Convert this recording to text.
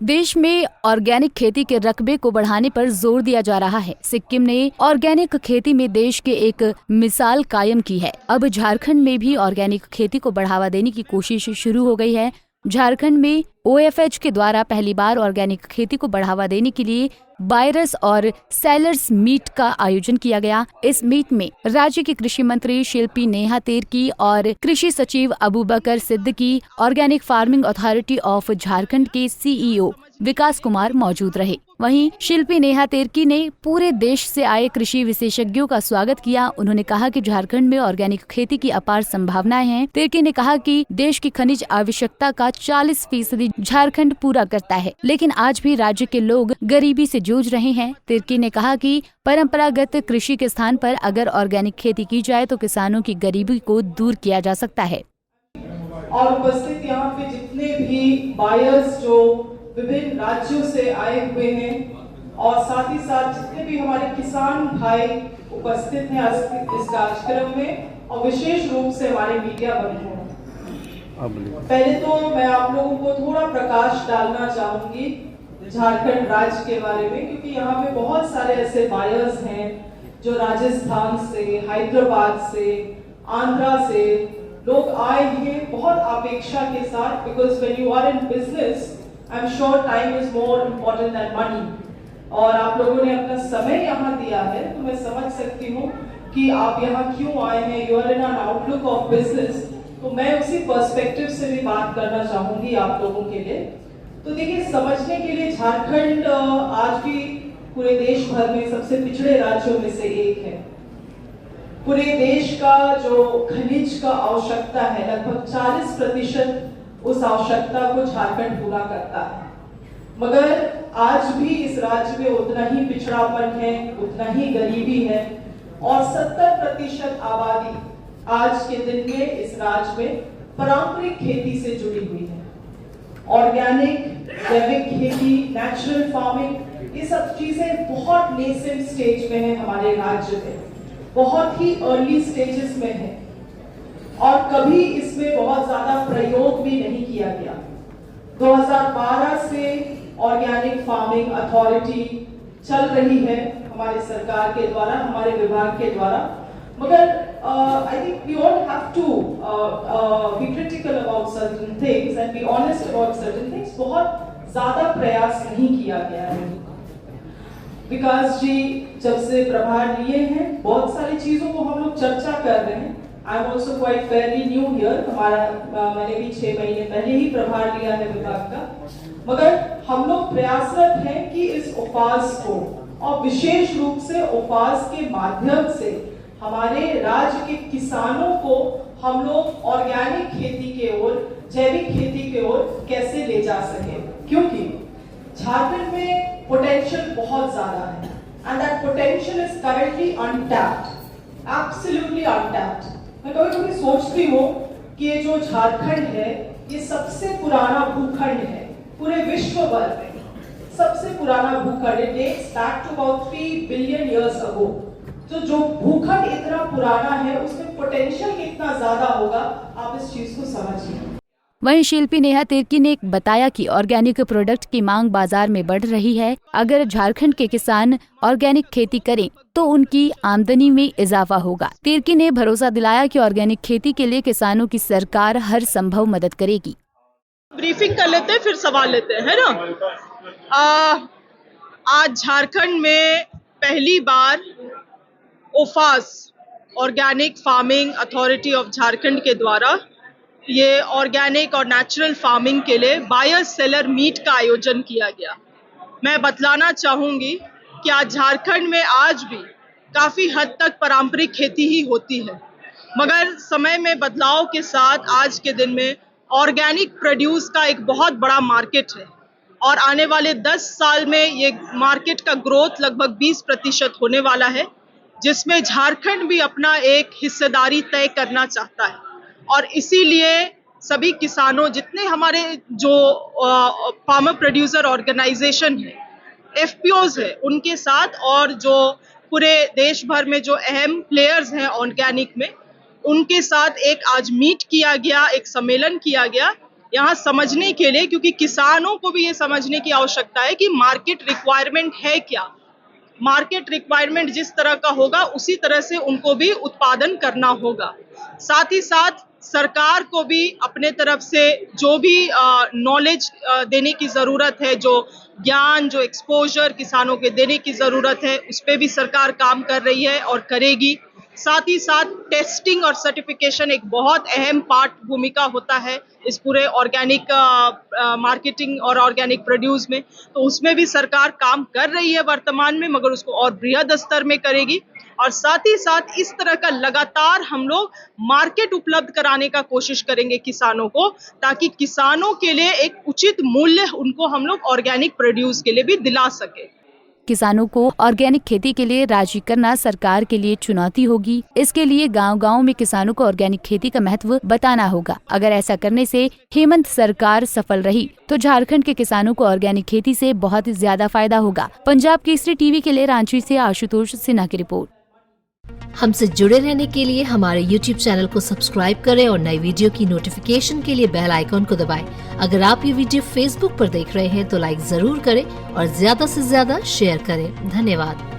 देश में ऑर्गेनिक खेती के रकबे को बढ़ाने पर जोर दिया जा रहा है। सिक्किम ने ऑर्गेनिक खेती में देश के एक मिसाल कायम की है। अब झारखंड में भी ऑर्गेनिक खेती को बढ़ावा देने की कोशिश शुरू हो गई है। झारखंड में OFH के द्वारा पहली बार ऑर्गेनिक खेती को बढ़ावा देने के लिए बायर्स और सेलर्स मीट का आयोजन किया गया। इस मीट में राज्य की कृषि मंत्री शिल्पी नेहा तेरकी और कृषि सचिव Abubakar Siddiqui, organic farming authority of Jharkhand के CEO विकास कुमार मौजूद रहे। वहीं शिल्पी नेहा तेरकी ने पूरे देश से आए कृषि विशेषज्ञों का स्वागत किया। उन्होंने कहा कि झारखंड में ऑर्गेनिक खेती की अपार संभावनाएं हैं। तेरकी ने कहा कि देश की खनिज आवश्यकता का 40% झारखंड पूरा करता है, लेकिन आज भी राज्य के लोग गरीबी से जूझ रहे हैं। तेरकी ने कहा कि परंपरागत कृषि के स्थान पर अगर ऑर्गेनिक खेती की जाए तो किसानों की गरीबी को दूर किया जा सकता है। और उपस्थित यहाँ पे जितने भी बायर्स जो विभिन्न राज्यों से आए हुए हैं और साथ ही साथ जितने भी हमारे किसान भाई उपस्थित हैं इस कार्यक्रम में और विशेष रूप से हमारे मीडिया बंधु, पहले तो मैं आप लोगों को थोड़ा प्रकाश डालना चाहूंगी झारखंड राज्य के बारे में, क्योंकि यहाँ पे बहुत सारे ऐसे बायर्स हैं जो राजस्थान से, हैदराबाद से, आंध्रा से लोग आए हैं बहुत अपेक्षा के साथ। Because when you are in business I am sure time is more important than money, और आप लोगों ने अपना समय यहाँ दिया है तो मैं समझ सकती हूँ कि आप यहाँ क्यों आए हैं। You are in an outlook of business, तो मैं उसी पर्सपेक्टिव से भी बात करना चाहूंगी आप लोगों के लिए। तो देखिए, समझने के लिए झारखंड आज भी पूरे देश भर में सबसे पिछड़े राज्यों में से एक है। पूरे देश का जो खनिज का आवश्यकता है लगभग 40% उस आवश्यकता को झारखंड पूरा करता है, मगर आज भी इस राज्य में उतना ही पिछड़ापन है, उतना ही गरीबी है और 70% आबादी आज के दिन में इस राज्य में पारंपरिक खेती से जुड़ी हुई है। ऑर्गेनिक, जैविक खेती, नेचुरल फार्मिंग, ये सब चीजें बहुत नेसेंट स्टेज में है हमारे राज्य में, बहुत ही अर्ली स्टेजेस में है और कभी इसमें बहुत ज्यादा प्रयोग भी नहीं किया गया। 2012 से ऑर्गेनिक फार्मिंग अथॉरिटी चल रही है हमारे सरकार के द्वारा, हमारे विभाग के द्वारा, मगर I think we all have to be critical about certain things and be honest about certain things. बहुत ज्यादा प्रयास नहीं किया गया है। विकास जी जब से प्रभार लिए हैं बहुत सारी चीजों को हम लोग चर्चा कर रहे हैं। I am also quite fairly new here, मैंने भी 6 महीने पहले ही प्रभार लिया है विभाग का, मगर हम लोग प्रयासरत हैं कि इस उपास को और विशेष रूप से उपास के माध्यम से हमारे राज्य के किसानों को हम लोग ऑर्गेनिक खेती के ओर, जैविक खेती के ओर कैसे ले जा सके, क्योंकि झारखंड में पोटेंशियल बहुत ज्यादा है and that potential is currently untapped, absolutely untapped. मैं कभी कभी सोचती हूँ कि ये जो झारखंड है ये सबसे पुराना भूखंड है पूरे विश्व भर में, सबसे पुराना भूखंड, it dates back to about 3 billion years ago. तो जो भूखंड इतना पुराना है उसमें पोटेंशियल कितना ज्यादा होगा, आप इस चीज को समझिए। वहीं शिल्पी नेहा तेरकी ने बताया कि ऑर्गेनिक प्रोडक्ट की मांग बाजार में बढ़ रही है। अगर झारखंड के किसान ऑर्गेनिक खेती करें तो उनकी आमदनी में इजाफा होगा। तेरकी ने भरोसा दिलाया कि ऑर्गेनिक खेती के लिए किसानों की सरकार हर संभव मदद करेगी। ब्रीफिंग कर लेते हैं फिर सवाल लेते हैं, है ना। आज झारखंड में पहली बार ओफास, organic farming authority of Jharkhand के द्वारा ये ऑर्गेनिक और नेचुरल फार्मिंग के लिए बायर सेलर मीट का आयोजन किया गया। मैं बतलाना चाहूँगी कि आज झारखंड में आज भी काफ़ी हद तक पारंपरिक खेती ही होती है, मगर समय में बदलाव के साथ आज के दिन में ऑर्गेनिक प्रोड्यूस का एक बहुत बड़ा मार्केट है और आने वाले 10 साल में ये मार्केट का ग्रोथ लगभग 20% होने वाला है, जिसमें झारखंड भी अपना एक हिस्सेदारी तय करना चाहता है। और इसीलिए सभी किसानों, जितने हमारे जो फार्मर प्रोड्यूसर ऑर्गेनाइजेशन है, FPOs है, उनके साथ और जो पूरे देश भर में जो अहम प्लेयर्स हैं ऑर्गेनिक में, उनके साथ एक आज मीट किया गया, एक सम्मेलन किया गया, यहाँ समझने के लिए, क्योंकि किसानों को भी ये समझने की आवश्यकता है कि मार्केट रिक्वायरमेंट है क्या। मार्केट रिक्वायरमेंट जिस तरह का होगा उसी तरह से उनको भी उत्पादन करना होगा। साथ ही साथ सरकार को भी अपने तरफ से जो भी नॉलेज देने की ज़रूरत है, जो ज्ञान, जो एक्सपोजर किसानों के देने की ज़रूरत है, उस पर भी सरकार काम कर रही है और करेगी। साथ ही साथ टेस्टिंग और सर्टिफिकेशन एक बहुत अहम पार्ट भूमिका होता है इस पूरे ऑर्गेनिक मार्केटिंग और ऑर्गेनिक प्रोड्यूस में, तो उसमें भी सरकार काम कर रही है वर्तमान में, मगर उसको और बृहद स्तर में करेगी। और साथ ही साथ इस तरह का लगातार हम लोग मार्केट उपलब्ध कराने का कोशिश करेंगे किसानों को, ताकि किसानों के लिए एक उचित मूल्य उनको हम लोग ऑर्गेनिक प्रोड्यूस के लिए भी दिला सके। किसानों को ऑर्गेनिक खेती के लिए राजी करना सरकार के लिए चुनौती होगी। इसके लिए गांव-गांव में किसानों को ऑर्गेनिक खेती का महत्व बताना होगा। अगर ऐसा करने से हेमंत सरकार सफल रही तो झारखंड के किसानों को ऑर्गेनिक खेती से बहुत ज्यादा फायदा होगा। पंजाब केसरी टीवी के लिए रांची से आशुतोष सिन्हा की रिपोर्ट। हमसे जुड़े रहने के लिए हमारे YouTube चैनल को सब्सक्राइब करें और नई वीडियो की नोटिफिकेशन के लिए बेल आइकॉन को दबाएं। अगर आप ये वीडियो Facebook पर देख रहे हैं तो लाइक जरूर करें और ज्यादा से ज्यादा शेयर करें। धन्यवाद।